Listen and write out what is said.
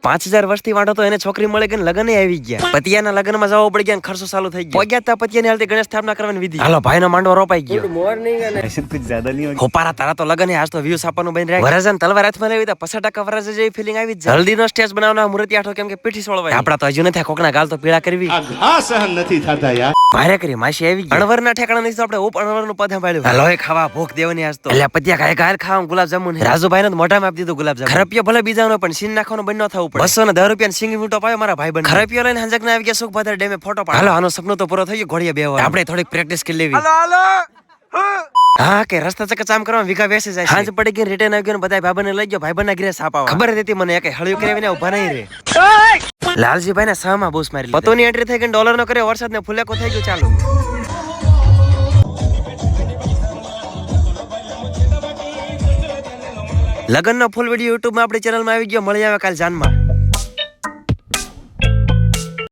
5000 વર્ષથી વાંધો તો એને છોકરી મળે કે લગ્ન આવી ગયા. પતિયાના લગ્નમાં જવા પડી ગયા, ખર્ચો ચાલુ થઈ ગયો. પગ્યા તા પતિયાની હાલતે ગણેશ સ્થાપના કરવાની વિધિ. હાલો ભાઈનો માંડવો રોપાઈ ગયો. Good morning. અને કુછ જ્યાદા નહીં હોય. હોપારા તારા તો લગન આજ તો વ્યૂઝ આપવાનું બની રહ્યા. વરરાજાને તલવાર હાથમાં લેવી તો 50% વરરાજા જેવી ફીલિંગ આવી જ. હલ્દીનો સ્ટેજ બનાવવાનો મૂર્તિ આઠો કેમ કે પીઠી સોળવાય. આપડા તો હજુ નથી કોકના ગાલ તો પીળા કરવી. આ ઘા સહન નથી થતા યાર. ભારે કરી માસી આવી ગઈ. અણવરના ઠેકાણા નથી તો આપણે ઉપ અણવરનું પદ સંભાળ્યું. હાલો એ ખાવા ભૂખ દેવાની આજ તો. એટલે પતિયા ખાય ખાય ખાવા ગુલાબ જામુન. રાજુભાઈને મોઢામાં આપી દીધું ગુલાબ જામુન. ખરપિયો ભલે બીજાનો પણ સીન નાખવાનો બંધ ન થવું પડે. 210 રૂપિયા સિંગ મીઠો પાયો મારા ભાઈ બંધ. ખરપિયો લઈને હંજક ના આવી ગયા સુખભાદર ડેમે ફોટો પાડ. હાલો આનો સપનું તો પૂરો થઈ ગયો. ઘોડિયા બેવા આપણે થોડીક પ્રેક્ટિસ કરી લેવી. હા કે રસ્તા ચકચામ કરવા વિઘા બેસી જાય. હાંજ પડી ગઈ રિટર્ન આવી ગયો. બધા ભાઈબંધને લઈ ગયો. ભાઈબંધના ઘરે સાપ આવા. ખબર હતી મને એક હળિયું કરાવીને ઉભા નહીં રે. લાલજીભાઈ ના સામાં બૂસ મારી. પતોની એન્ટ્રી થઈ ગઈ. ડોલર નો કર્યો. વરસાદ ને ફુલેકો થઈ ગયું. ચાલુ લગનનો ફૂલ વિડીયો યુટ્યુબ માં આપણી ચેનલ માં આવી ગયો. મળી આવે કાલ જાનમાં.